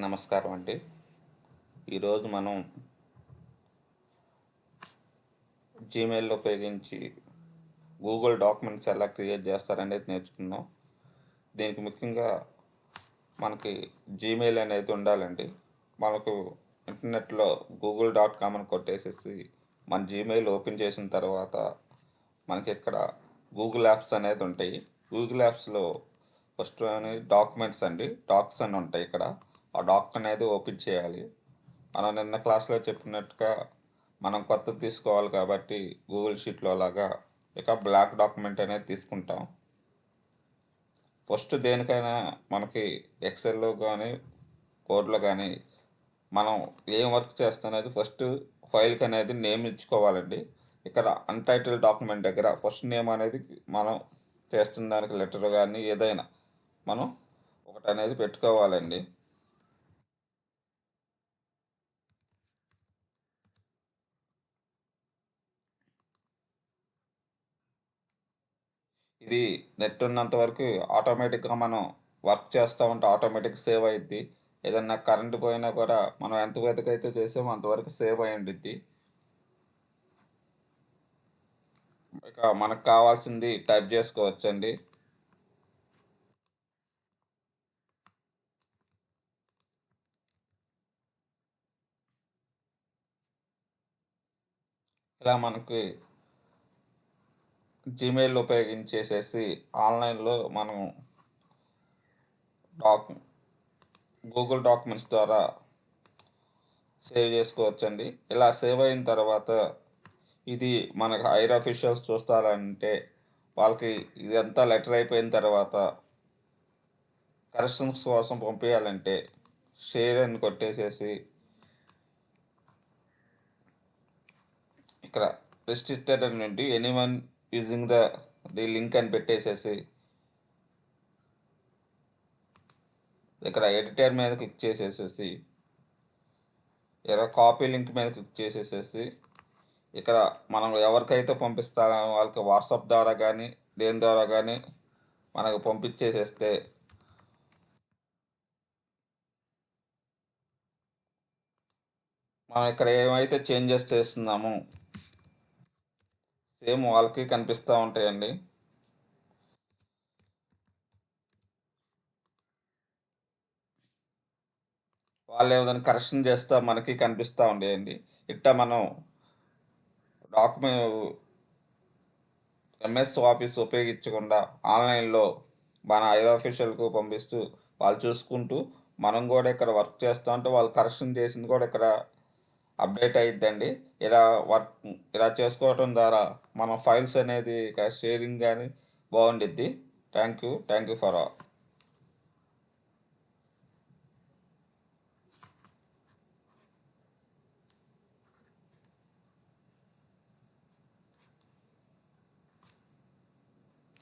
నమస్కారం అండి. ఈరోజు మనం జీమెయిల్ ఉపయోగించి గూగుల్ డాక్యుమెంట్స్ ఎలా క్రియేట్ చేస్తారనేది నేర్చుకున్నాం. దీనికి ముఖ్యంగా మనకి జీమెయిల్ అనేది ఉండాలండి. మనకు ఇంటర్నెట్లో google.com అని కొట్టేసేసి మన జీమెయిల్ ఓపెన్ చేసిన తర్వాత మనకి ఇక్కడ గూగుల్ యాప్స్ అనేది ఉంటాయి. గూగుల్ యాప్స్లో ఫస్ట్ అనేది డాక్యుమెంట్స్ అండి, డాక్స్ అని ఉంటాయి. ఇక్కడ ఆ డాక్ అనేది ఓపెన్ చేయాలి. మనం నిన్న క్లాస్లో చెప్పినట్టుగా మనం కొత్తది తీసుకోవాలి కాబట్టి గూగుల్ షీట్లో లాగా ఇక బ్లాక్ డాక్యుమెంట్ అనేది తీసుకుంటాం. ఫస్ట్ దేనికైనా మనకి ఎక్సెల్లో కానీ కోడ్లో కానీ మనం ఏం వర్క్ చేస్తున్నది ఫస్ట్ ఫైల్కి అనేది నేమ్ ఇచ్చుకోవాలండి. ఇక్కడ అన్టైటిల్ డాక్యుమెంట్ దగ్గర ఫస్ట్ నేమ్ అనేది మనం చేస్తున్న దానికి లెటర్ కానీ ఏదైనా మనం ఒకటి అనేది పెట్టుకోవాలండి. ఇది నెట్ ఉన్నంత వరకు ఆటోమేటిక్గా మనం వర్క్ చేస్తూ ఉంటే ఆటోమేటిక్ సేవ్ అయ్యిద్ది. ఏదన్నా కరెంట్ పోయినా కూడా మనం ఎంత వెతకైతే చేసామో అంతవరకు సేవ్ అయి ఉండిద్ది. ఇక మనకు కావాల్సింది టైప్ చేసుకోవచ్చండి. ఇలా మనకి జీమెయిల్ ఉపయోగించేసేసి ఆన్లైన్లో మనం గూగుల్ డాక్యుమెంట్స్ ద్వారా సేవ్ చేసుకోవచ్చండి. ఇలా సేవ్ అయిన తర్వాత ఇది మనకు హైర్ అఫీషియల్స్ చూస్తారంటే వాళ్ళకి ఇదంతా లెటర్ అయిపోయిన తర్వాత కరెక్షన్స్ కోసం పంపించాలంటే షేర్ అని కొట్టేసేసి ఇక్కడ రిస్ట్రిక్టెడ్ అని నుండి ఎనీవన్ యూజింగ్ ది లింక్ అని పెట్టేసేసి ఇక్కడ ఎడిటర్ మీద క్లిక్ చేసేసేసి ఇక్కడ కాపీ లింక్ మీద క్లిక్ చేసేసేసి ఇక్కడ మనం ఎవరికైతే పంపిస్తారో వాళ్ళకి వాట్సాప్ ద్వారా కానీ దేని ద్వారా కానీ మనకు పంపించేసేస్తే మనం ఇక్కడ ఏమైతే చేంజెస్ చేస్తున్నామో సేమ్ వాళ్ళకి కనిపిస్తూ ఉంటాయండి. వాళ్ళు ఏదైనా కరెక్షన్ చేస్తా మనకి కనిపిస్తూ ఉండేయండి. ఇట్టా మనం డాక్యుమెంట్ ఎంఎస్ ఆఫీస్ ఉపయోగించకుండా ఆన్లైన్లో మన హైర్ ఆఫీషియల్కు పంపిస్తూ వాళ్ళు చూసుకుంటూ మనం కూడా ఇక్కడ వర్క్ చేస్తూ ఉంటే వాళ్ళు కరెక్షన్ చేసింది కూడా ఇక్కడ అప్డేట్ అయిద్దండి. ఇలా ఇలా చేసుకోవటం ద్వారా మన ఫైల్స్ అనేది షేరింగ్ కానీ బాగుండిద్ది. Thank you for all.